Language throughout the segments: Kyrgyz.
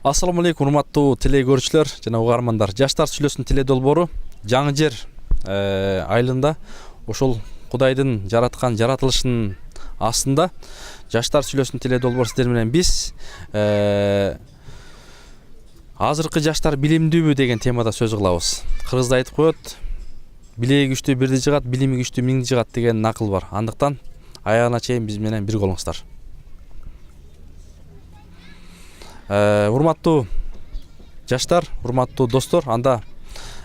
Ассаламу алейкум, урматтуу теле көрүүчүлөр жана угармандар. Жаштар сүйлөсүн теле долбоору жаңы жер айылында ошол Кудайдын жараткан жаратылышынын астында жаштар сүйлөсүн теле долбоору сиздер менен биз азыркы жаштар билимдүүбү деген темада сөз кылабыз. Кыргызда айтып коет, билеги күчтүү бирди жыгат, билими күчтүү миңди жыгат деген накыл бар. Андыктан аягына чейин биз менен бир болуңуздар. Урматтуу жаштар, урматтуу достор, анда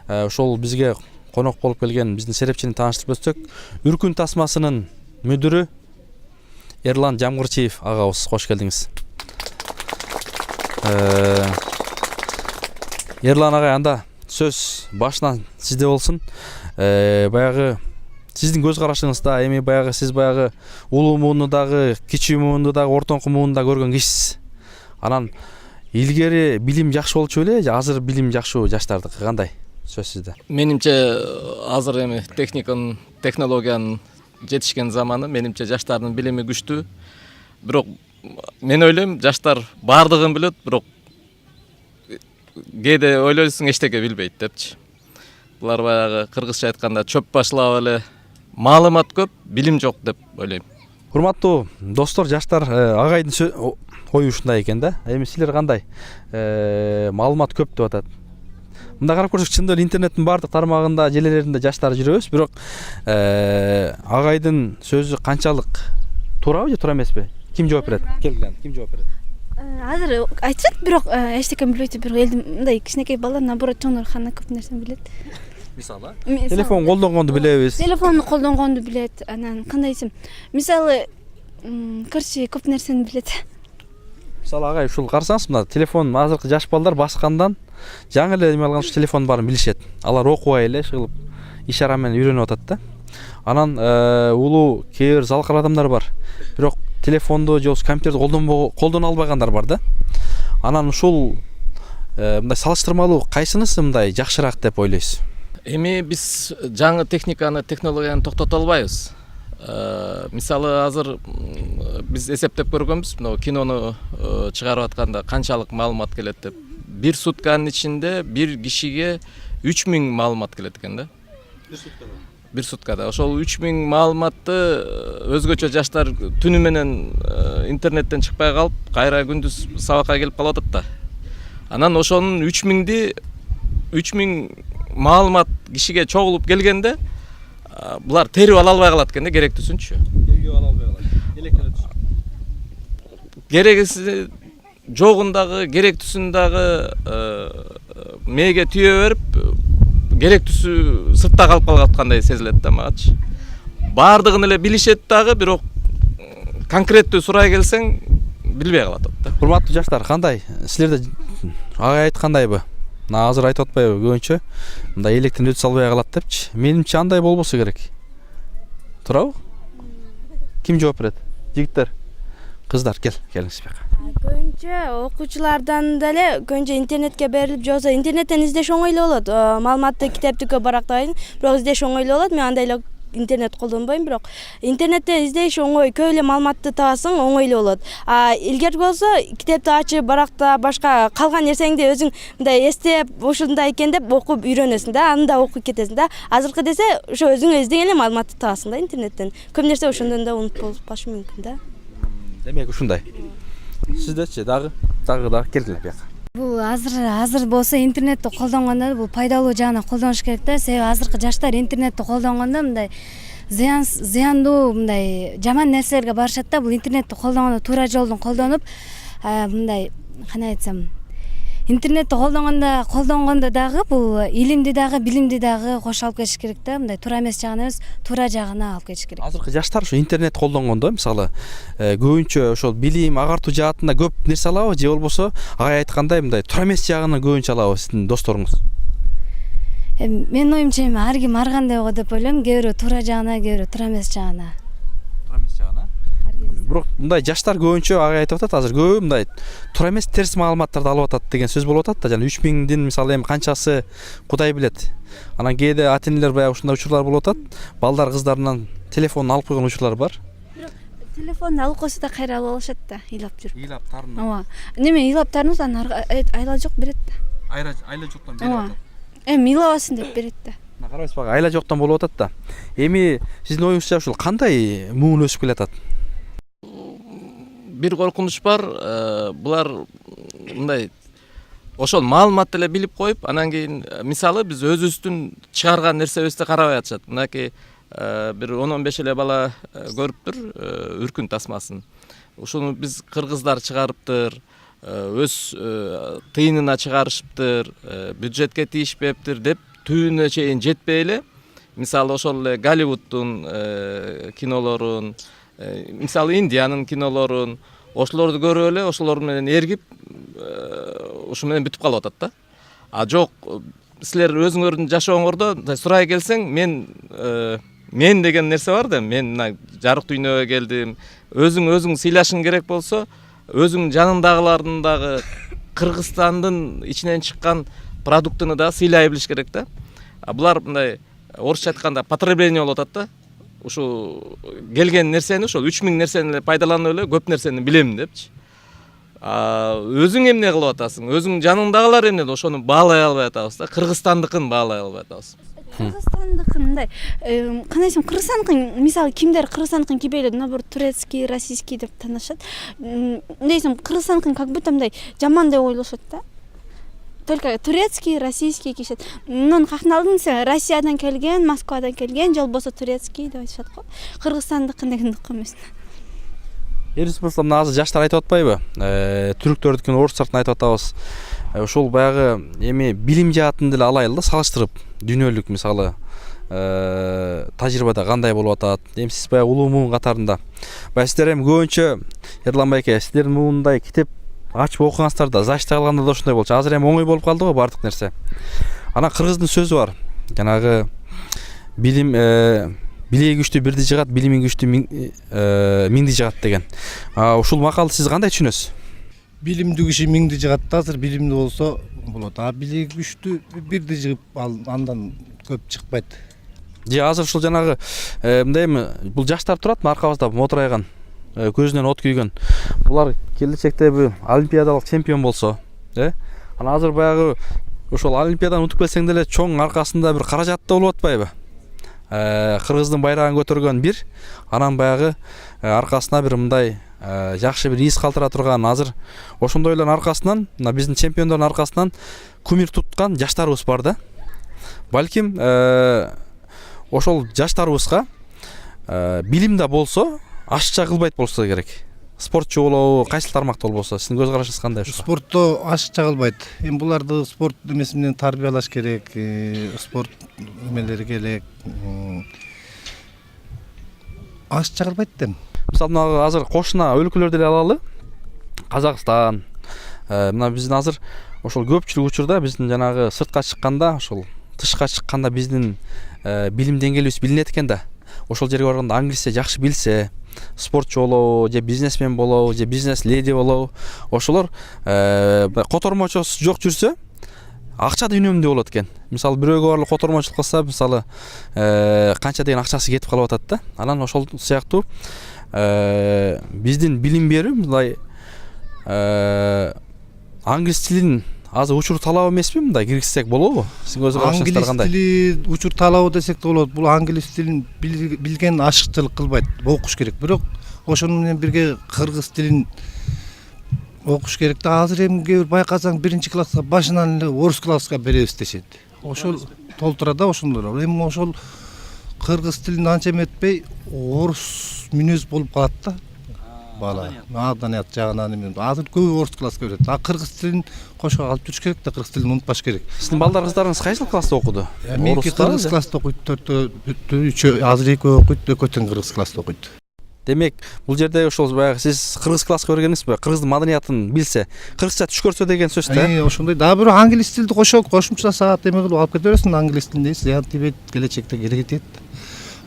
ошол бизге конок болуп келген биздин серепчини тааныштырып өтсөк, Үркүн тасмасынын мүдүрү Эрлан Жамгырчиев агабыз, кош келдиңиз. Эрлан агай, анда сөз башынан сизде болсун. Баягы сиздин көз карашыңызда эми баягы сиз баягы улуу муунду дагы, кичүү муунду дагы, ортоңку муунду да көргөн кишисиз. Анан илгери билим жакшы болчу беле, азыр билим жакшыбы жаштардыкы, кандай? Сөз сизде. Менимче азыр эми технологиянын жетишкен заманы, менимче жаштардын билими күчтүү. Бирок мен ойлойм, жаштар баардыгын билет, бирок кээде ойлойсуң эчтеке билбейт депчи. Булар баягы кыргызча айтканда чөп башлап эле маалымат көп, билим жок деп ойлойм. Урматтуу достор, жаштар, агайдын ою ушундай экен да. Эми силер кандай? Маалымат көп деп атат. Мында карап көрсөк, чындап эле интернеттин баардык тармагында, желелеринде жаштар жүрөбүз, бирок агайдын сөзү канчалык туурабы же туура эмеспи? Ким жооп берет? Келгиле, ким жооп берет? Азыр айтышат, бирок эчтеке билбейт, бирок элдин мындай кичинекей балдар наоборот чоңдор кандай көп нерсени билет. Мисалы, телефон колдонгонду билебиз. Телефонду колдонгонду билет. Анан кандай десем, мисалы, короче, көп нерсени билет. Мисалы, агай, ушул карасаңыз, мына телефон азыркы жаш балдар баскандан жаңы эле эме алган телефон барын билишет. Алар окубай эле шыгылып ишара менен үйрөнүп атат да. Анан улуу кээ бир залкар адамдар бар. Бирок телефонду же компьютерди колдоно албагандар бар да. Анан ушул мындай салыштырмалуу кайсынысы мындай жакшыраак деп ойлойсуз? Эми биз жаңы технологияны токтото албайбыз. Мисалы, азыр биз эсептеп көргөнбүз, мына кинону чыгарып атканда канчалык маалымат келет деп. Бир сутканын ичинде бир кишиге 3000 маалымат келет экен да. Бир суткада. Ошол 3000 маалыматты өзгөчө жаштар түнү менен интернеттен чыкпай калып, кайра күндүз сабакка келип калып атат да. Анан ошонун 3000 маалымат кишиге чогулуп келгенде, булар терип ала албай калат экен да, керектүүсүнчү. Тергөө ала албай калат. Электр түшүп. Керегиси жогун дагы, керектүүсүн дагы мээге түйө берип, керектүүсү сыртта калып калгаткандай сезилет да магачы. Баардыгын эле билишет дагы, бирок конкреттүү сурай келсең билбей калат да. Урматтуу жаштар, кандай? Силерде агай айткандайбы? Мына азыр айтып атпайбы көбүнчө? Мындай электр өтүп албай калат депчи. Менимче андай болбосо керек. Туурабы? Ким жооп берет? Жигиттер, кыздар, келиңиз бияка. Көбүнчө окуучулардан деле көбүнчө интернетке берилип, же болбосо интернеттен издеш оңойлуу болот. Маалыматты китептикке барактабайсың, бирок издеш оңойлуу болот. Мен андай эле интернет колдонбойм, бирок интернеттен издеш оңой, көп эле маалыматты табасың, оңойлуу болот. Илгерки болсо китепти ачып, баракта башка калган нерсеңди өзүң мындай эстеп, ушундай экен деп окуп үйрөнөсүң да, анда окуп кетесиң да. Азыркы десе, ошо өзүң издеген эле маалыматты табасың да интернеттен. Көп нерсе ошондон да унутуп калышы мүмкүн да. Демек ушундай. Сиздечи дагы келгиле бияка. Бул азыр болсо интернетти колдонгондо бул пайдалуу жагына колдонуш керек да. Себеби азыркы жаштар интернетти колдонгондо мындай зыяндуу, мындай жаман нерселерге барышат да. Бул интернетти колдонгондо туура жолдон колдонуп, мындай кандай айтсам, интернетти колдонгондо дагы бул илимди дагы, билимди дагы кошо алып кетиш керек да. Мындай туура эмес жагына эмес, туура жагына алып кетиш керек. Азыркы жаштар ушу интернет колдонгондо, мисалы, көбүнчө ошол билим, агартуу жаатында көп нерсе алабы, же болбосо агай айткандай мындай туура эмес жагына көбүнчө алабы сиздин досторуңуз? Менин оюмча эми ар ким ар кандай го деп ойлойм. Кээ бирөө туура жагына, кээ бирөө туура эмес жагына. Туура эмес жагына? Бирок мындай жаштар көбүнчө агай айтып атат, азыр көбү мындай туура эмес терс маалыматтарды алып атат деген сөз болуп атат да. Жана 3000дин мисалы эми канчасы Кудай билет. Анан кээде ата-энелер баягы ушундай учурлар болуп атат. Балдар кыздарынан телефонун алып койгон учурлар бар. телефонду алып койсо да кайра алып алышат да, ыйлап жүрүп. ыйлап тарынып. Ооба. Неме ыйлап тарынып анан айла жок берет да. Айла жоктон берип Ооба. атат. Эми ыйлабасын деп берет да. Мына карабайсыз бага, айла жоктон болуп атат да. Эми сиздин оюңузча ушул кандай муун өсүп келатат? Бир коркунуч бар, булар мындай ошол маалымат эле билип коюп, анан кийин мисалы биз өзүбүздүн чыгарган нерсебизди карабай атышат. Мынакей бир 10-15 эле бала көрүптүр үркүн тасмасын. Ушуну биз кыргыздар чыгарыптыр, өз тыйынына чыгарышыптыр, бюджетке тийишпептир деп түбүнө чейин жетпей эле, мисалы ошол эле Голливуддун кинолорун, мисалы Индиянын кинолорун, ошолорду көрүп эле, ошолор менен эргип, ушу менен бүтүп калып атат да. А жок, силер өзүңөрдүн жашооңордо сурай келсең, мен деген нерсе бар да, мен мына жарык дүйнөгө келдим. Өзүң сыйлашың керек болсо, өзүң жанындагылардын дагы Кыргызстандын ичинен чыккан продуктуну да сыйлай билиш керек да. А булар мындай орусча айтканда потребление болуп атат да. Ушу келген нерсени, ошол 3000 нерсени эле пайдаланып эле көп нерсени билем депчи. Өзүң эмне кылып атасың? Өзүң жаныңдагылар эмне? Ошону баалай албай атабыз да. Кыргызстандыкын баалай албай атабыз. Кыргызстандыкын мындай, кандай десем, Кыргызстандыкын мисалы кимдер Кыргызстандыкын кийбей эле, наоборот, турецкий, российский деп таанышат. Мындай десем, Кыргызстандыкын как будто мындай жаман деп ойлошот да. Только турецкий, российский кийишет. Мунун какналдын десе, Россиядан келген, Москвадан келген, же болбосо турецкий деп айтышат го. Кыргызстандыкын деген док эмес. Эрис болсо мына азыр жаштар айтып атпайбы? Түрктөрдүкүн, орустардын айтып атабыз. Ушул баягы эми билим жаатын деле алайлы да, салыштырып. Дүйнөлүк мисалы тажрыйбада кандай болуп атат? Эми сиз баягы улуу муун катарында. Баягы сиздер эми көбүнчө Эрдулан байке, сиздердин муундай китеп ачып окугаңыздар да, зачта калганда да ошондой болчу. Азыр эми оңой болуп калды го баардык нерсе. Анан кыргыздын сөзү бар. Жанагы билим билеги күчтүү бирди жыгат, билими күчтүү миңди жыгат деген. Ушул макалды сиз кандай түшүнөсүз? Билимдүү киши миңди жыгат да, азыр билимдүү болсо болот. Билеги күчтүү бирди жыгып, андан көп чыкпайт. Же азыр ушул жанагы мындай эми бул жаштар турат, аркабызда мотурайган, көзүнөн от күйгөн. Булар келечекте олимпиадалык чемпион болсо, анан азыр баягы ошол олимпиаданы утуп келсең деле чоң аркасында бир каражат да болуп атпайбы? Кыргыздын байрагын көтөргөн бир, анан баягы аркасына бир мындай жакшы бир из калтыра турган, азыр ошондойлордун аркасынан, мына биздин чемпиондордун аркасынан кумир туткан жаштарыбыз бар да. Балким ошол жаштарыбызга билим да болсо, ашча кылбайт болсо керек. Спортчу болобу, кайсыл тармакта болбосо, сиздин көз карашыңыз кандай ушуга? Спортто ашча кылбайт. Эми буларды спорт эмеси менен тарбиялаш керек, спорт эмелери керек. Ашча кылбайт да. Мисалы мына азыр кошуна өлкөлөрдү эле алалы. Казакстан, мына биздин азыр ошол көпчүлүк учурда биздин жанагы сыртка чыкканда, ошол тышка чыкканда биздин билим деңгээлибиз билинет экен да. Ошол жерге барганда англисче жакшы билсе, спортчу болобу, же бизнесмен болобу, же бизнес леди болобу, ошолор котормочосу жок жүрсө, акча да үнөмдүү болот экен. Мисалы бирөөгө барып котормочулук кылса, мисалы канча деген акчасы кетип калып атат да. Анан ошол сыяктуу биздин билим берүү мындай англис тилин азыр учур талап эмеспи, мындай киргизсек болобу? Сиздин көз карашыңыздар кандай? Англис тили учур талабы десек да болот. Бул англис тилин билген ашыкчылык кылбайт. Окуш керек. Бирок ошону менен бирге кыргыз тилин окуш керек да. Азыр эми кээ бир байкасаң 1-класска башынан эле орус класска беребиз дешет. Ошол толтура да ошондор. Эми ошол кыргыз тилин анча эметпей орус мүнөз болуп калат да. Бала, маданият жагынан эми азыр көбү орус класска берет. Кыргыз тилин кошо алып жүрүш керек да, кыргыз тилин унутпаш керек. Сиздин балдар кыздарыңыз кайсыл класста окуду? Меники кыргыз класста окуйт, 4-3, азыр 2 окуйт, экөөтөн кыргыз класста окуйт. Демек, бул жерде ошол баягы сиз кыргыз класска бергенсизби? Кыргыздын маданиятын билсе, кыргызча түш көрсө деген сөз да. Ошондой. Дагы бир англис тилди кошумча саат эме кылып алып кете бересиң, англис тилинде зыян тийбейт, келечекте керек этет.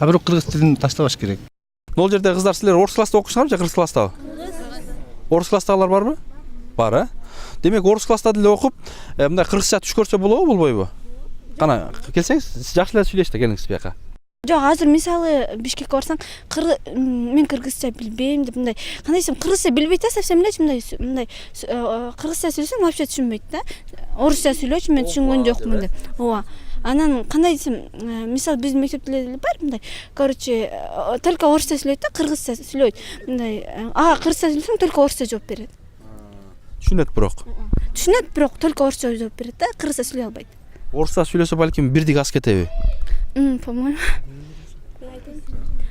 Бирок кыргыз тилин таштабаш керек. Бул жерде кыздар силер орус класста окушуңарбы же кыргыз класстабы? Орус класстагылар барбы? Бар, Демек орус класста деле окуп, мындай кыргызча түш көрсө болобу, болбойбу? Кана келсеңиз, сиз жакшы эле сүйлөшүп келиңиз бияка. Жок, азыр мисалы Бишкекке барсаң, мен кыргызча билбейм деп мындай, кандай десем, кыргызча билбейт да, совсем элечи мындай кыргызча сүйлөсөм вообще түшүнбөйт да. Орусча сүйлөчү, мен түшүнгөн жокмун деп. Ооба. Анан кандай десем, мисалы биздин мектепте деле бар мындай, короче, только орусча сүйлөйт да, кыргызча сүйлөйт. Мындай, кыргызча сүйлөсөң только орусча жооп берет. Түшүнөт бирок. Түшүнөт, бирок только орусча жооп берет да, кыргызча сүйлөй албайт. Орусча сүйлөсө балким бирдик аз кетеби? По-моему.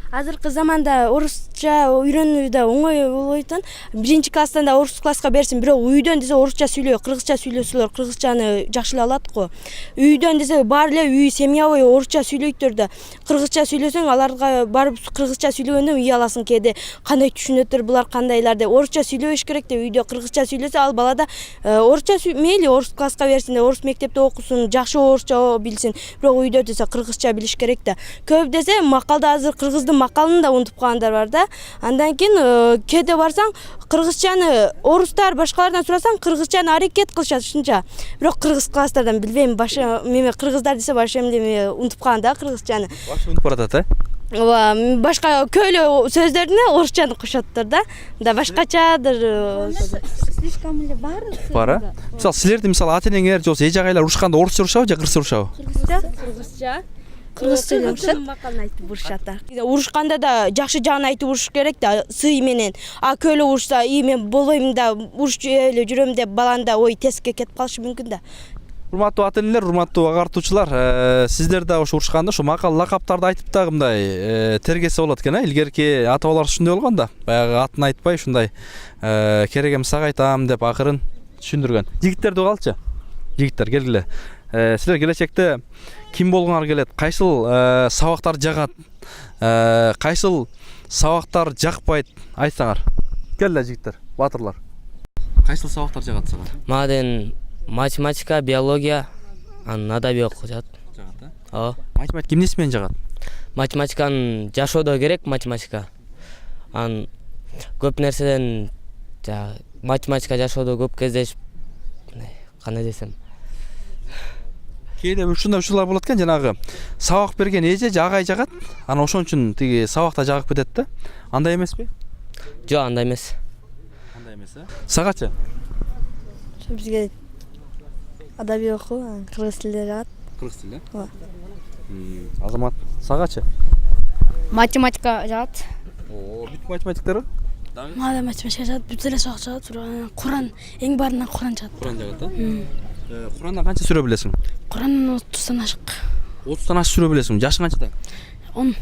Азыркы заманда орусча үйрөнүү да оңой болбойт. 1-класстан да орус класска берсин, бирок үйдөн десе орусча сүйлөй, кыргызча сүйлөсөлөр кыргызчаны жакшылай алат го. Үйдөн десе баары эле үй семьявой орусча сүйлөйттөр да. Кыргызча сүйлөсөң аларга барып кыргызча сүйлөгөндө үй аласың кээде. Кандай түшүнөттөр булар, кандайлар деп. Орусча сүйлөбөш керек деп үйдө кыргызча сүйлөсө ал бала да орусча мейли орус класска берсин, орус мектепте окусун, жакшы орусча билсин. Бирок үйдө десе кыргызча билиш керек да. Көп десе макалда азыр кыргыздын макалын да унутуп калгандар бар да. Андан кийин кээде барсаң кыргызчаны орустар башкалардан сурасаң кыргызчаны аракет кылышат ушунча. Бирок кыргыз класстардан билбейм, башы меме кыргыздар десе башы эмне унутуп калган да кыргызчаны. Башы унутуп баратат, Ооба, башка көйлө сөздөрүнө орусчаны кошоттор да. Да башкачадыр. Слишком эле бар. Мисалы силерди ата энеңер же эже агайлар урушканда орусча урушабы же кыргызча урушабы? Кыргызча сүйлөшөт. Макалын айтып урушат. Урушканда да жакшы жагын айтып уруш керек да, сый менен. Көйлө урушса, мен болбойм да, урушчу эле жүрөм деп баланда ой тескке кетип калышы мүмкүн да. Урматтуу ата энелер, урматтуу агартуучулар, сиздер да ошо урушканда ошо макал лакаптарды айтып да мындай тергесе болот экен, илгерки ата бабалар ушундай болгон да. Баягы атын айтпай ушундай керек эми сага айтам деп акырын түшүндүргөн. Жигиттерди калчы? Жигиттер келгиле. Силер келечекте ким болгоңар келет? Кайсыл сабактар жагат? Кайсыл сабактар жакпайт? Айтсаңар. Келе жигиттер, батырлар. Кайсыл сабактар жагат сага? Маден математика, биология, адабий окуят. Жагат, да? Ооба. Математика эмнеси менен жагат? Математиканы жашоодо керек математика. Көп нерседен математика жашоодо көп кездешип, кандай десем, Кээде ушундай учурлар болот экен, жанагы сабак берген эже же агай жагат, анан ошон үчүн тиги сабакта жагып кетет да. Андай эмеспи? жок андай эмес. Андай эмес, Сагачы? Бизге адабий окуу, кыргыз тилде жагат. Кыргыз тили? Ооба. Азамат, сагачы? Математика жагат. Бүт математиктерби? Мада математика жагат, бүт эле сабак жагат. Куран, эң баарынан Куран жагат. Куран жагат, да? Курандан канча сүрө билесиң? Курандан 30тан ашык. 30тан ашык сүрө билесиң. Жашың канчада? 10.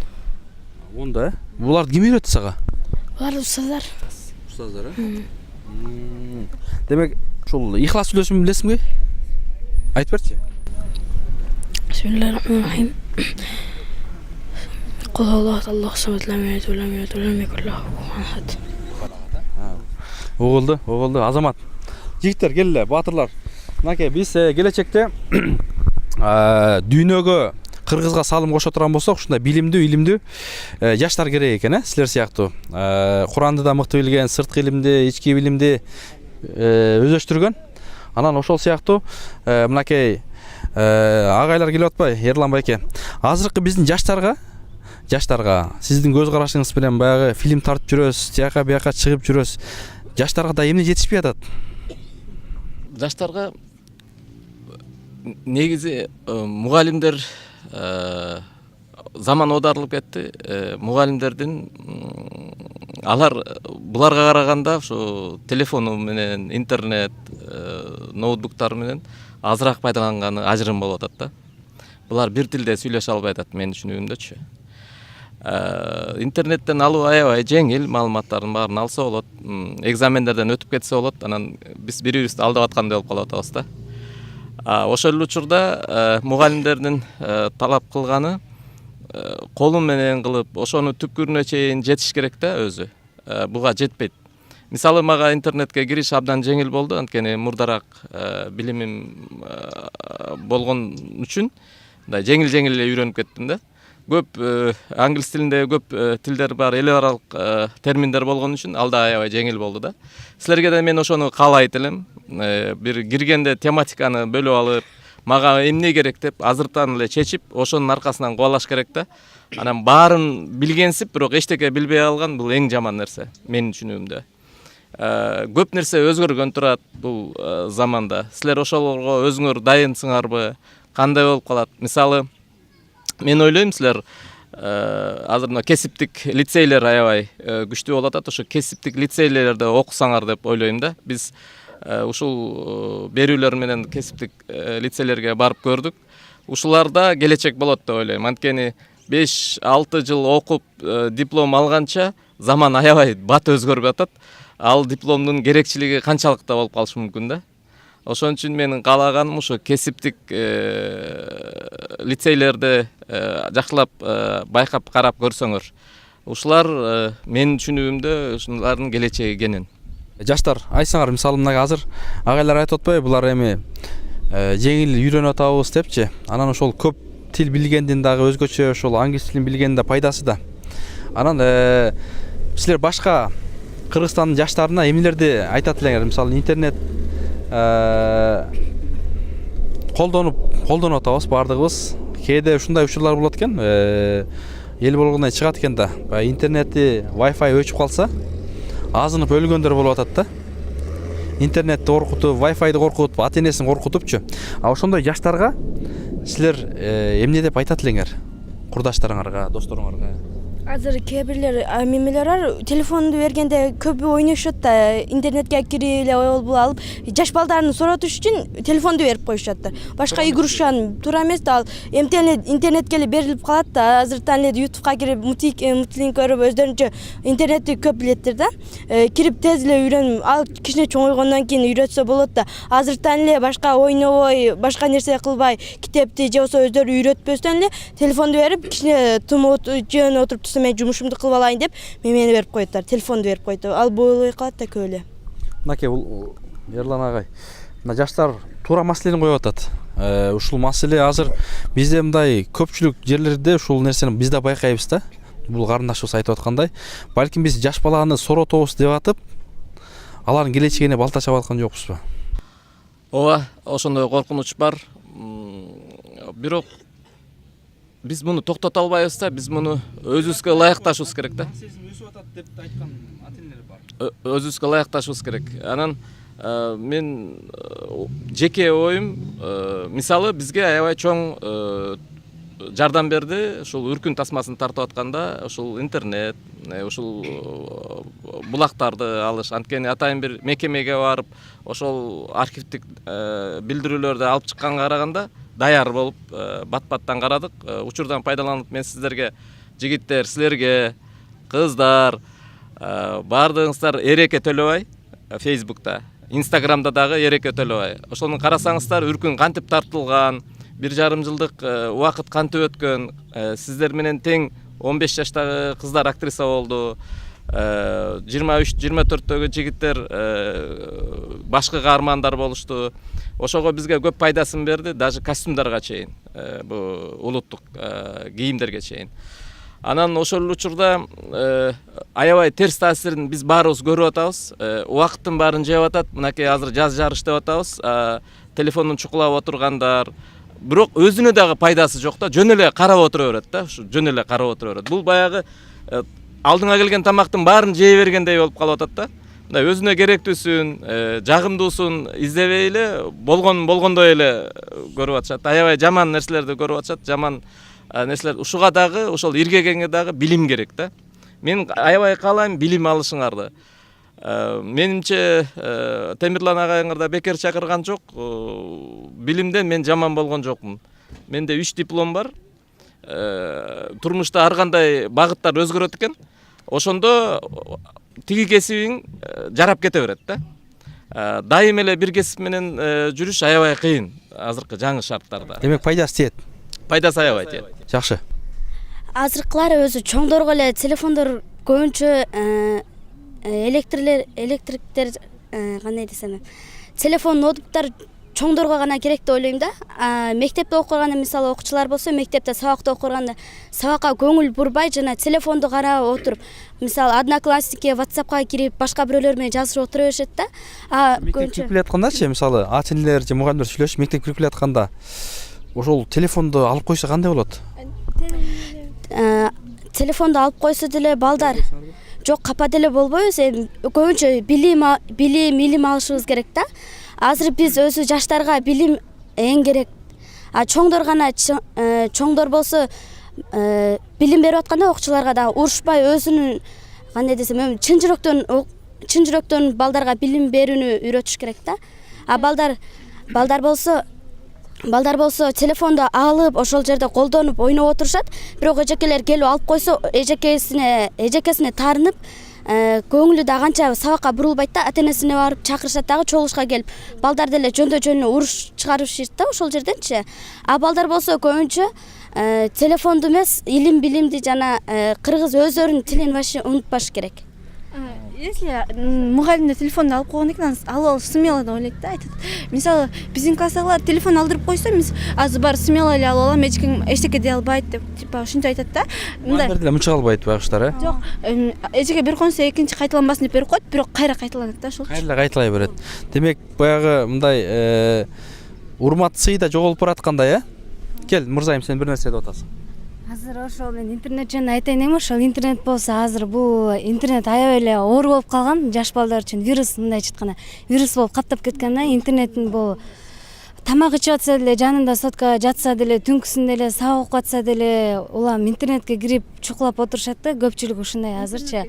10 да? Буларды ким үйрөттү сага? Булар устаздар. Устаздар, Демек, ушул ихлас сүйлөшүн билесиңби? Айтып берчи. Бисмиллахиррахманиррахим. Кул Аллаху Аллаху самад лам ялид ва лам юлад ва лам якул лаху куфуан ахад. Угулду. Азамат. Жигиттер келе, батырлар. Мынакей биз келечекте дүйнөгө кыргызга салым кошо турган болсок, ушундай илимдүү жаштар керек экен, силер сыяктуу. Куранды да мыкты билген, сырткы илимди, ички билимди өзөштүргөн. Анан ошол сыяктуу мынакей агайлар келип атпайбы, Эрлан байке? Азыркы биздин жаштарга сиздин көз карашыңыз менен баягы фильм тартып жүрөбүз, тияка бияка чыгып жүрөбүз. Жаштарга да эмне жетишпей атат? Жаштарга негизи мугалимдер заман оодарылып кетти. Мугалимдердин алар буларга караганда ушу телефону менен, интернет, ноутбуктар менен азыраак пайдаланганы ажырым болуп атат да. Булар бир тилде сүйлөшө албай атат менин түшүнүгүмдөчү. Интернеттен алуу аябай жеңил, маалыматтардын баарын алса болот, экзамендерден өтүп кетсе болот, анан биз бири-бирибизди алдап аткандай болуп калып атабыз да. Ошол эле учурда мугалимдердин талап кылганы колу менен кылып, ошону түпкүрүнө чейин жетиш керек да өзү. Буга жетпейт. Мисалы мага интернетке кириш абдан жеңил болду, анткени мурдараак билимим болгон үчүн жеңил эле үйрөнүп кеттим да. Көп англис тилинде көп тилдер бар, эл аралык терминдер болгон үчүн ал да аябай жеңил болду да. Силерге да мен ошону каалайт элем. Бир киргенде тематиканы бөлүп алып, мага эмне керек деп азыртан эле чечип ошонун аркасынан кубалаш керек да. Анан баарын билгенсип бирок эчтеке билбей алган бул эң жаман нерсе менин түшүнүгүмдө. Көп нерсе өзгөргөн турат бул заманда. Силер ошолорго өзүңөр дайынсыңарбы? Кандай болуп калат? Мисалы, мен ойлойм силер азыр мына кесиптик лицейлер аябай күчтүү болуп атат. Ошо кесиптик лицейлерде окусаңар деп ойлойм да. Биз ушул берүүлөр менен кесиптик лицейлерге барып көрдүк. Ушуларда келечек болот деп ойлойм. Анткени 5-6 жыл окуп диплом алганча заман аябай бат өзгөрүп атат. Ал дипломдун керекчилиги канчалыкта болуп калышы мүмкүн да. Ошон үчүн менин каалаганым ушу кесиптик лицейлерди жакшылап байкап карап көрсөңөр. Ушулар менин түшүнүгүмдө ушулардын келечеги экенин. Жаштар, айтсаңар, мисалы мына азыр агайлар айтып атпайбы, булар эми жеңил үйрөнүп атабыз депчи. Анан ошол көп тил билгендин дагы өзгөчө ошол англис тилин билгендин да пайдасы да. Анан силер башка Кыргызстандын жаштарына эмнелерди айтат элеңер? Мисалы интернет колдонуп атабыз баардыгыбыз. Кээде ушундай учурлар болот экен. Эл болгондой чыгат экен да. Баягы интернетти, Wi-Fi өчүп калса, азынып өлгөндөр болуп атат да. Интернетти коркутуп, Wi-Fi'ди коркутуп, ата-энесин коркутупчу. А ошондой жаштарга силер эмне деп айтат элеңер? Курдаштарыңарга, досторуңарга? Азыр кээ бирлер мемелер бар, телефонду бергенде көбү ойношот да, интернетке кирип эле ойбул алып, жаш балдарын соратыш үчүн телефонду берип коюшаттыр. Башка игрушан туура эмес да, ал интернетке эле берилип калат да. Азыртан эле YouTube'га кирип мультфильм көрүп өздөрүнчө интернетти көп билеттир да. Кирип тез эле үйрөнүп, ал кичине чоңойгондон кийин үйрөтсө болот да. Азыртан эле башка ойнобой, башка нерсе кылбай, китепти же болбосо өздөрү үйрөтпөстөн эле телефонду берип, кичине тым жөн отуруп мен жумушумду кылып алайын деп мени берип коюптар, телефонду берип коюптар. Ал болбой калат да көп эле. Мынакей бул Ерлан агай. Мына жаштар туура маселени коюп атат. Ушул маселе азыр бизде мындай көпчүлүк жерлерде ушул нерсени биз да байкайбыз да. Бул карындашыбыз айтып аткандай, балким биз жаш баланы соротобуз деп атып, алардын келечегине балта чабып аткан жокпузбу? Ооба, ошондой коркунуч бар. Бирок биз муну токтото албайбыз да, биз муну өзүбүзгө ылайыкташыбыз керек да. Өсүп атат деп айткан ата-энелер бар. Өзүбүзгө ылайыкташыбыз керек. Анан мен жеке оюм, мисалы бизге аябай чоң жардам берди. Ушул үркүн тасмасын тартып атканда, ушул интернет, ушул булактарды алыш. Анткени атайын бир мекемеге барып, ошол архивдик билдирүүлөрдү алып чыкканга караганда даяр болуп бат-баттан карадык. Учурдан пайдаланып мен сиздерге, жигиттер, силерге, кыздар, баардыгыңыздар Эреке Төлөбай Facebook'та, Instagram'да дагы Эреке Төлөбай. Ошону карасаңыздар, үркүн кантип тартылган, 1,5 жылдык убакыт кантип өткөн, сиздер менен тең 15 жаштагы кыздар актриса болду. 23-24-төгү жигиттер башкы каармандар болушту. Ошого бизге көп пайдасын берди, даже костюмдарга чейин, бу улуттук кийимдерге чейин. Анан ошол учурда аябай терс таасирин биз баарыбыз көрүп атабыз. Убакыттын баарын жеп атат. Мынакей азыр жаз жарыш деп атабыз. Телефондун чукулап отургандар. Бирок өзүнө дагы пайдасы жок да, жөн эле карап отура берет да, ушу жөн эле карап отура берет. Бул баягы алдыңа келген тамактын баарын жей бергендей болуп калып атат да. Мындай өзүнө керектүүсүн, жагымдуусун издебей эле болгондой эле көрүп атышат. Аябай жаман нерселерди көрүп атышат, жаман нерселер. Ушуга дагы, ошол иргегенге дагы билим керек да. Мен аябай каалайм билим алышыңарды. Менимче Темирлан агайыңарда бекер чакырган жок. Билимден мен жаман болгон жокмун. Менде 3 диплом бар. Турмушта ар кандай багыттар өзгөрөт экен. Ошондо тиги кесибиң жарап кете берет да. Дайым эле бир кесип менен жүрүш аябай кыйын азыркы жаңы шарттарда. Демек пайдасы тиет. Пайдасы аябай тиет. Жакшы. Азыркылар өзү чоңдорго эле телефондор көбүнчө электриктер кандай десем, телефон ноутбуктар чоңдорго гана керек деп ойлойм да. Мектепте окуганда мисалы окуучулар болсо, мектепте сабакта окуганда сабакка көңүл бурбай жана телефонду карап отуруп, мисалы одноклассники, WhatsAppка кирип, башка бирөөлөр менен жазышып отура беришет да. Мектеп кирип келе аткандачы, мисалы ата энелер же мугалимдер сүйлөшүп мектеп кирип келе атканда ошол телефонду алып койсо кандай болот? Телефонду алып койсо деле балдар жок, капа деле болбойбуз. Көбүнчө билим алышыбыз керек да. Азыр биз өзү жаштарга билим эң керек. Чоңдор гана чоңдор болсо билим берип атканда окуучуларга да урушпай өзүнүн кандай десем, чын жүрөктөн балдарга билим берүүнү үйрөтүш керек да. Балдар болсо телефонду алып ошол жерде колдонуп ойноп отурушат. Бирок эжекелер келип алып койсо эжекесине таарынып, көңүлү да канча сабакка бурулбайт да. Ата энесине барып чакырышат дагы чогулушка келип. Балдар деле жөндө уруш чыгарышат да ошол жерденчи. Балдар болсо көбүнчө телефонду эмес, илим билимди жана кыргыз өздөрүнүн тилин вообще унутпаш керек. Если мугалимдер телефонду алып койгон экен, алып смело деп ойлойт да, айтат. Мисалы биздин класстагылар телефон алдырып койсо, биз азыр бар смело эле алып алам, эчтеке дей албайт деп, типа ушинтип айтат да. Мугалимдер деле мынча кылбайт байкуштар, Жок, эчеке берип койсо экинчи кайталанбасын деп берип коет, бирок кайра кайталанат да ошол. Кайра кайталай берет. Демек баягы мындай урмат сый да жоголуп бараткандай, Кел, мырзайым, сен бир нерсе деп атасың. Азыр ошол мен интернет жөнүндө айтайын эми, ошол интернет болсо азыр бул интернет аябай эле оор болуп калган. Жаш балдар үчүн вирус, мындайча айтканда, вирус болуп каптап кеткен да. Интернеттин бул тамак ичип атса деле, жанында сотка жатса деле, түнкүсүн деле, сабак окуп атса деле, улам интернетке кирип чукулап отурушат да. Көпчүлүк ушундай азырчы.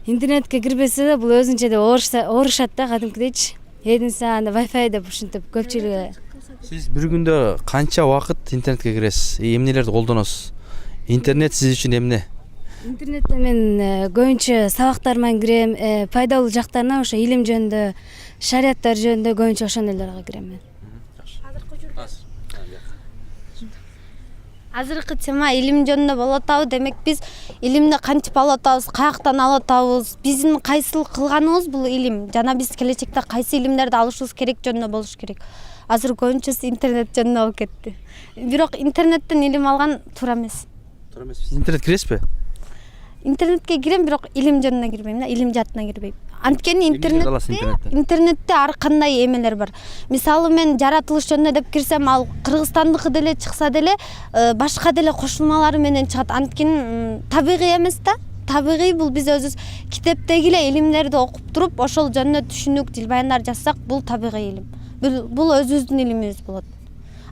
Интернетке кирбесе да бул өзүнчө деп оорушат да, кадимкидейчи. Эдинсе анда Wi-Fi деп ушинтип көпчүлүгү. Сиз бир күндө канча убакыт интернетке киресиз? Эмнелерди колдоносуз? Интернет сиз үчүн эмне? Интернетте мен көбүнчө сабактар менен кирем, пайдалуу жактарына, ошо илим жөнүндө, шарияттар жөнүндө көбүнчө ошондойлорго кирем мен. Азыркы тема илим жөнүндө болуп атабы. Демек биз илимди кантип алып атабыз, каяктан алып атабыз, биздин кайсыл кылганыбыз бул илим, жана биз келечекте кайсы илимдерди алышыбыз керек жөнүндө болуш керек. Азыр көбүнчөсү интернет жөнүндө болуп кетти. Бирок интернеттен илим алган туура эмес. Туура эмес. Сиз интернет киресизби? Интернетке кирем, бирок илим жөнүндө кирбейм да, илим жаатына кирбейм. Анткени интернетте ар кандай эмелер бар. Мисалы мен жаратылыш жөнүндө деп кирсем, ал Кыргызстандыкы деле чыкса деле, башка деле кошулмалары менен чыгат. Анткени табигый эмес да. Табигый бул биз өзүбүз китептеги эле илимдерди окуп туруп, ошол жөнүндө түшүнүк, дил баяндар жазсак, бул табигый илим. Бул өзүбүздүн илимибиз болот.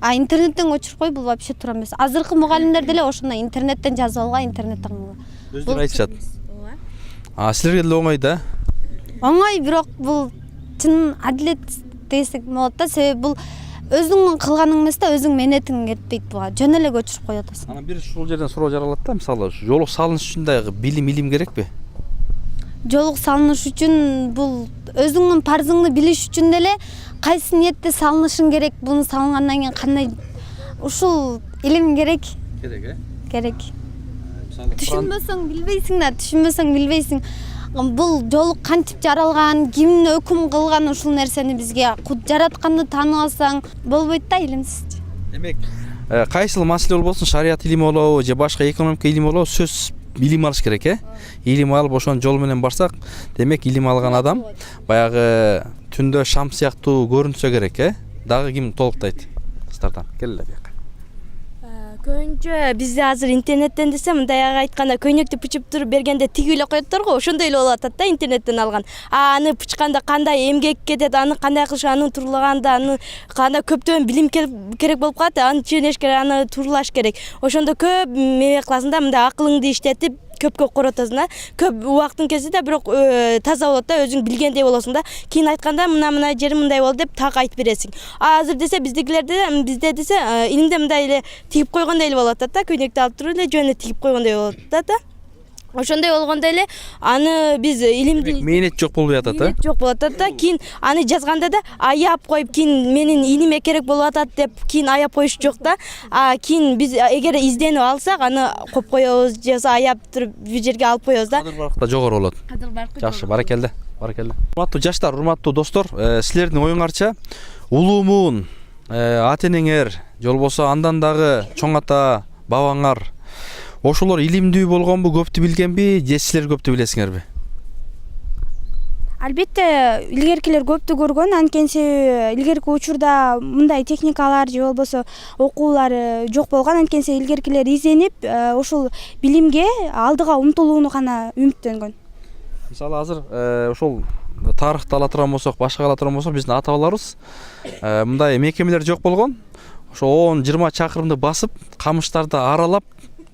Интернеттен көчүрүп бул вообще туура эмес. Азыркы мугалимдер деле ошондой интернеттен жазып алган, интернеттен өздөрү айтышат. Силерге деле оңой да? Оңой, бирок бул чын адилет десек болот да. Себеби бул өзүңдүн кылганың эмес да, өзүң менетиң кетпейт буга. Жөн эле көчүрүп коюп атасың. Анан бир ушул жерден суроо жаралат да, мисалы, жолук салыныш үчүн дагы илим керекпи? Жолук салыныш үчүн бул өзүңдүн парзыңды билиш үчүн деле кайсы ниетте салынышың керек, буну салынгандан кийин кандай ушул илим керек. Керек, Керек. Түшүнбөсөң билбейсиң да, түшүнбөсөң билбейсиң. Бул жолук кантип жаралган, ким өкүм кылган, ушул нерсени бизге жаратканды тааныбасаң болбойт да, илимсиз. Демек, кайсыл маселе болбосун, шарият илими болобу же башка экономика илими болобу, сөзсүз илим алыш керек, Илим алып ошон жол менен барсак, демек илим алган адам баягы түндө шам сыяктуу көрүнсө керек, Дагы ким толуктайт? Кыздардан келеле бияка. Көбүнчө бизде азыр интернеттен десе, мындай айтканда көйнөктү пычып туруп бергенде тигип эле коеттор го, ошондой эле болуп атат да интернеттен алган. Аны пычканда кандай эмгек кетет, аны кандай кылыш, аны турлаганда, аны кандай көптөн билим керек болуп калат, аны ченеш керек, аны турлаш керек. Ошондо көп мебе кыласың да, мындай акылыңды иштетип көпкө коротосуң да, көп убактын кезинде, бирок таза болот да, өзүң билгендей болосуң да. Кийин айтканда мына жери мындай болду деп так айтып бересиң. Азыр десе bizde десе илимде мындай эле тигип койгондой эле болуп атат да, көйнөктү алып туруп эле жөн эле тигип койгондой болуп атат да. Ошондой болгондо эле аны биз илимди мээнет жок болуп атат да. Жок болуп атат да. Кийин аны жазганда да аяп коюп, кийин менин илиме керек болуп атат деп кийин аяп коюш жок да. Кийин биз эгер изденип алсак, аны коюп коебуз, же аяп туруп бир жерге алып коебуз да. Кадыр баркта жогору болот. Жакшы, баракелде. Урматтуу жаштар, урматтуу достор, силердин оюңарча улуумун ата энеңер же болбосо андан дагы чоң ата бабаңар ошолор илимдүү болгонбу, көптү билгенби же силер көптү билесиңерби? Албетте илгеркилер көптү көргөн, анткени илгерки учурда мындай техникалар же болбосо окуулар жок болгон, анткени илгеркилер изденип ошол билимге алдыга умтулууну гана үмүттөнгөн. Мисалы азыр ошол тарыхты ала турган болсок, башка ала турган болсок, биздин ата бабаларыбыз мындай мекемелер жок болгон. Ошо 10-20 чакырымды басып, камыштарды аралап,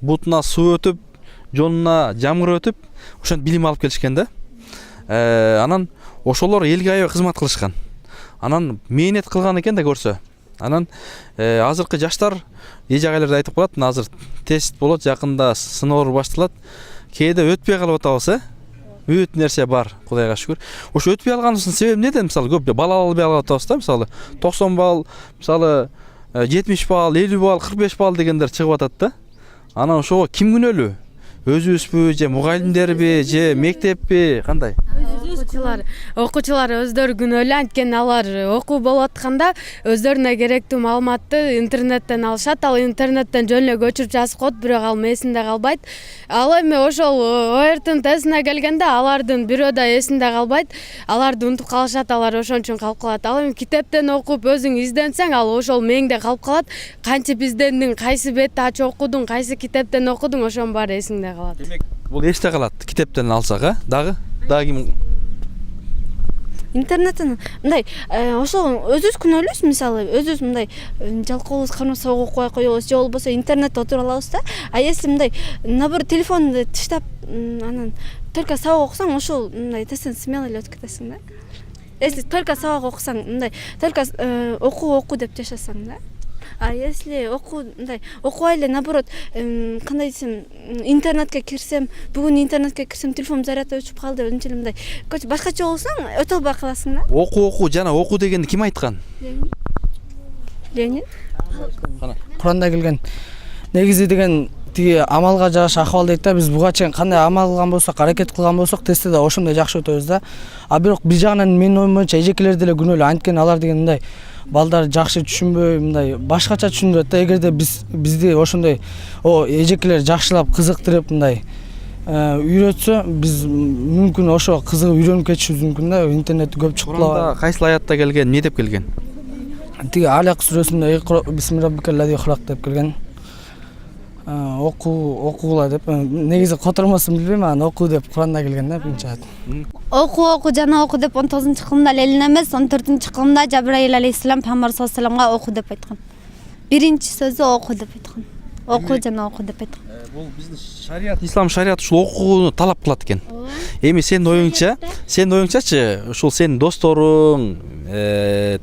бутуна суу өтүп, жонуна жамгыр өтүп, ошентип билим алып келишкен да. Анан ошолор элге аябай кызмат кылышкан. Анан мээнет кылган экен да көрсө. Анан азыркы жаштар эже агайлар айтып коет, азыр тест болот, жакында сыноо башталат. Кээде өтпөй калып атабыз, бүт нерсе бар, Кудайга шүгүр. Ошо өтпөй алганыбыздын себеби эмнеде? Мисалы көп бала албай атабыз да, мисалы 90 балл, мисалы 70 балл, 50 балл, 45 балл дегендер чыгып атат да. Анан ошого ким күнөөлүү? Өзүбүзбү же мугалимдерби же мектеппи, кандай? Окуучулар өздөрү күнөөлүү, анткени алар окуу болуп атканда өздөрүнө керектүү маалыматты интернеттен алышат. Ал интернеттен жөн эле көчүрүп жазып коет, бирок ал эсинде калбайт. Ал эми ошол ОРТнын тестине келгенде алардын бирөө да эсинде калбайт. Аларды унутуп калышат, алар ошон үчүн калып калат. Ал эми китептен окуп өзүң изденсең, ал ошол мээңде калып калат. Кантип изденdiң, кайсы бетти ачып окудуң, кайсы китептен окудуң, ошонун баары эсиңде калат. Демек, бул эсте калат китептен алсак, дагы ким Интернеттен мындай ошол өзүбүз күнөөлүүбүз, мисалы өзүбүз мындай жалкообуз кармаса окуй коебуз же болбосо интернетте отуруп алабыз да. А если мындай наоборот телефонду таштап анан только сабак окусаң, ошол мындай тесттен смело эле өтүп кетесиң да. Если только сабак окусаң, мындай только окуу деп жашасаң да. А если мындай окубай эле наоборот кандай десем, интернетке кирсем, бүгүн интернетке кирсем, телефонум зарядта өчүп калды, өзүнчө эле мындай башкача болсоң, өтө албай каласың да. Окуу жана окуу дегенди ким айткан? Ленин. Куранда келген. Негизи деген тиги амалга жараша акыбал дейт да. Биз буга чейин кандай амал кылган болсок, аракет кылган болсок, тестте да ошондой жакшы өтөбүз да. А бирок бир жагынан менин оюм боюнча эжекелер деле күнөөлүү, анткени алар деген мындай балдар жакшы түшүнбөй, мындай башкача түшүндүрөт да. Эгерде бизди ошондой эжекелер жакшылап кызыктырып мындай үйрөтсө, биз мүмкүн ошо кызыгып үйрөнүп кетишибиз мүмкүн да. Интернетти көп чыгып Куранда кайсыл аятта келген, эмне деп келген? Тиги Алак сүрөсүндө бисмиллахи хулак деп келген. Окуула деп. Негизи котормосун билбейм, анан окуу деп Куранда келген да, биринчи аят. Окуу жана окуу деп 19-кылымда эле эмес, 14-кылымда Жабраил алейхиссалам пайгамбар саллаллаху алейхи вассаламга окуу деп айткан. Биринчи сөзү окуу деп айткан. Окуу жана окуу деп айткан. Бул биздин шарият, ислам шариаты ушул окууну талап кылат экен. Эми сенин оюңчачы, ушул сенин досторуң,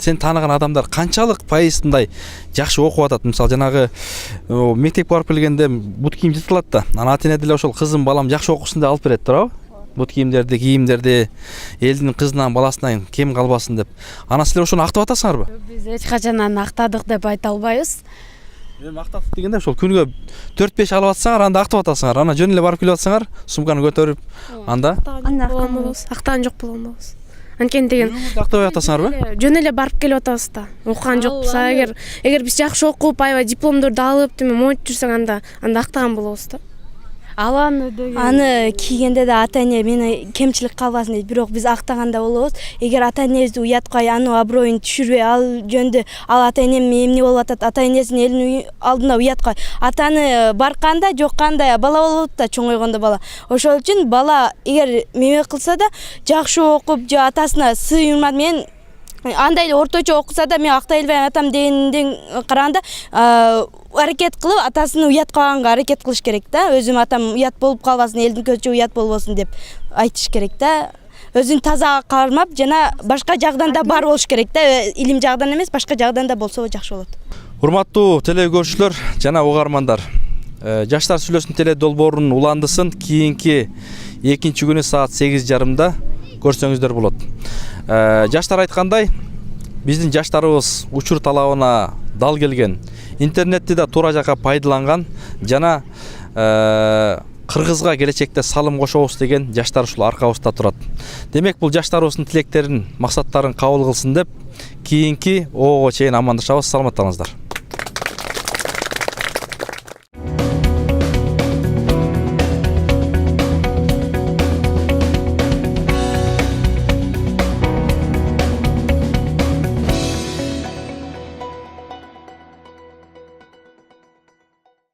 сен тааныган адамдар канчалык пайыз мындай жакшы окуп атат? Мисалы жанагы мектепке барып келгенде бут кийим жыртылат да. Анан ата эне деле ошол кызым балам жакшы окусун деп алып берет туурабы? Бут кийимдерди элдин кызынан, баласынан кем калбасын деп. Анан силер ошону актап атасыңарбы? Биз эч качан аны актадык деп айта албайбыз. Эми актадык дегенде ошол күнүгө 4-5 алып атсаңар, анда актап атасыңар. Анан жөн эле барып келип атсаңар, сумканы көтөрүп, анда Актаган жок болгонбуз. Анткени деген актабай атасыңарбы? жөн эле барып келип атабыз да. Окуган жокпуз. Эгер биз жакшы окуп, аябай дипломдорду алып, монтип жүрсөң, анда актаган болобуз да. Аны кийгенде да ата эне мени кемчилик калбасын дейт, бирок биз актаганда болобуз. Эгер ата энебизди уяткай, анын аброюн түшүрбөй, ал жөндө ал ата энем эмне болуп атат, ата энесин элдин алдында уяткай. Атаны барканда, жокканда бала болот да, чоңойгондо бала. Ошол үчүн бала эгер меме кылса да, жакшы окуп, же атасына сый урмат менен андай эле орточо окуса да, мен актай элбейм атам дегенден караганда аракет кылып, атасын уяткаганга аракет кылыш керек да. Өзүм атам уят болуп калбасын, элдин көзүнчө уят болбосун деп айтыш керек да. Өзүн таза кармап, жана башка жагдан да бар болуш керек да. Илим жагдан эмес, башка жагдан да болсо жакшы болот. Урматтуу теле көрүүчүлөр жана угармандар, Жаштар сүйлөсүн теле долбоорунун уландысын кийинки 2-күнү саат 8:30 көрсөңүздөр болот. Жаштар айткандай, биздин жаштарыбыз учур талабына дал келген, интернетти да туура жакка пайдаланган жана Кыргызга келечекте салым кошобуз деген жаштар ушул аркабызда турат. Демек бул жаштарыбыздын тилектерин, максаттарын кабыл кылсын деп кийинки ого чейин амандашабыз, саламатта калыңыздар.